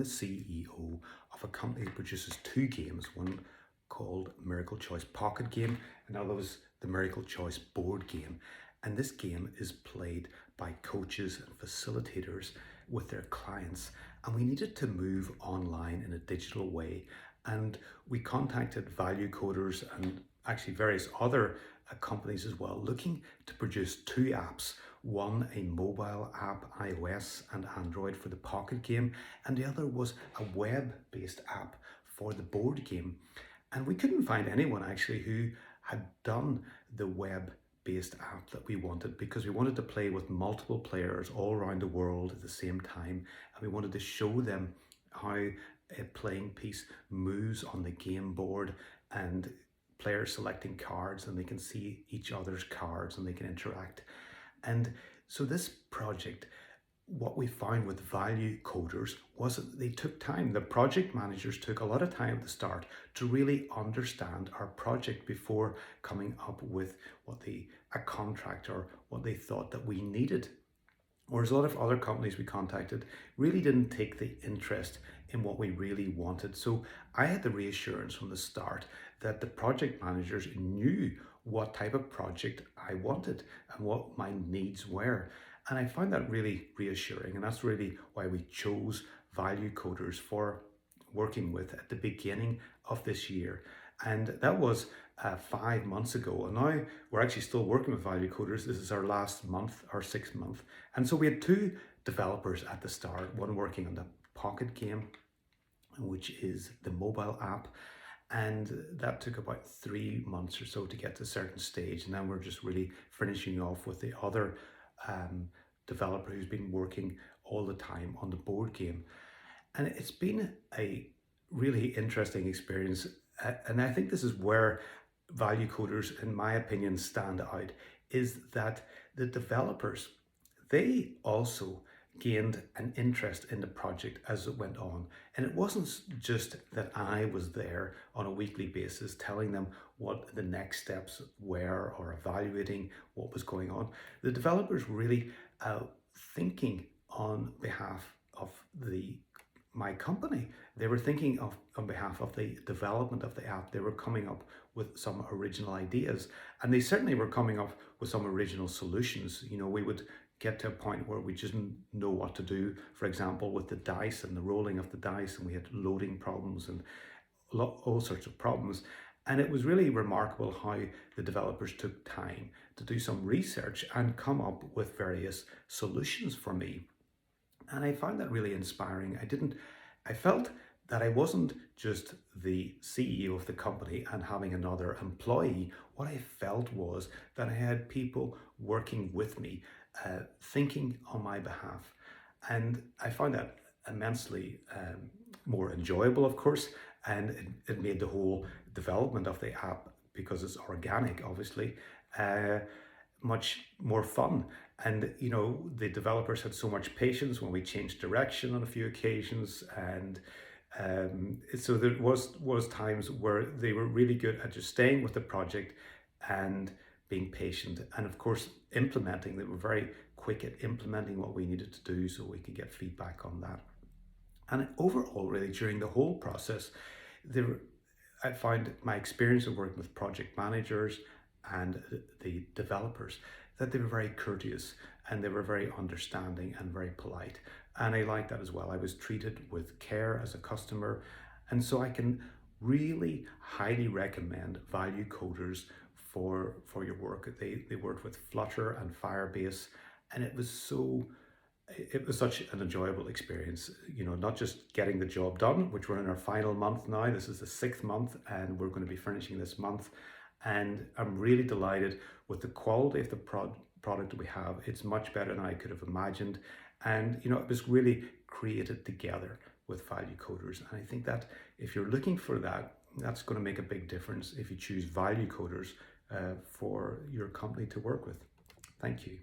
the CEO of a company that produces two games, one called Miracle Choice Pocket Game, and the other was the Miracle Choice board game. And this game is played by coaches and facilitators with their clients. And we needed to move online in a digital way. And we contacted ValueCoders and actually various other companies as well, looking to produce two apps. One, a mobile app, iOS and Android for the pocket game, and the other was a web-based app for the board game. And we couldn't find anyone actually who had done the web-based app that we wanted, because we wanted to play with multiple players all around the world at the same time, and we wanted to show them how a playing piece moves on the game board, and players selecting cards, and they can see each other's cards and they can interact. And so this project, what we found with ValueCoders was that they took time. The project managers took a lot of time at the start to really understand our project before coming up with a contract or what they thought that we needed. Whereas a lot of other companies we contacted really didn't take the interest in what we really wanted. So I had the reassurance from the start that the project managers knew what type of project I wanted and what my needs were. And I found that really reassuring. And that's really why we chose ValueCoders for working with at the beginning of this year. And that was 5 months ago. And now we're actually still working with ValueCoders. This is our last month, our 6th month. And so we had two developers at the start, one working on the pocket game, which is the mobile app. And that took about 3 months or so to get to a certain stage. And then we're just really finishing off with the other developer who's been working all the time on the board game. And it's been a really interesting experience. And I think this is where ValueCoders, in my opinion, stand out, is that the developers, they also gained an interest in the project as it went on. And it wasn't just that I was there on a weekly basis telling them what the next steps were or evaluating what was going on. The developers really thinking on behalf of my company. They were thinking on behalf of the development of the app. They were coming up with some original ideas, and they certainly were coming up with some original solutions. You know, we would get to a point where we just didn't know what to do, for example, with the dice and the rolling of the dice, and we had loading problems and all sorts of problems. And it was really remarkable how the developers took time to do some research and come up with various solutions for me. And I found that really inspiring. I felt that I wasn't just the CEO of the company and having another employee. What I felt was that I had people working with me, thinking on my behalf. And I found that immensely more enjoyable, of course, and it made the whole development of the app, because it's organic, obviously, much more fun. And you know, the developers had so much patience when we changed direction on a few occasions, and so there was times where they were really good at just staying with the project and being patient, and of course implementing. They were very quick at implementing what we needed to do so we could get feedback on that. And overall, really, during the whole process, I found my experience of working with project managers and the developers, that they were very courteous and they were very understanding and very polite. And I liked that as well. I was treated with care as a customer. And so I can really highly recommend ValueCoders for your work. They worked with Flutter and Firebase, and it was such an enjoyable experience, you know, not just getting the job done, which we're in our final month now. This is the 6th month and we're going to be finishing this month. And I'm really delighted with the quality of the product we have. It's much better than I could have imagined. And, you know, it was really created together with ValueCoders. And I think that if you're looking for that, that's going to make a big difference if you choose ValueCoders for your company to work with. Thank you.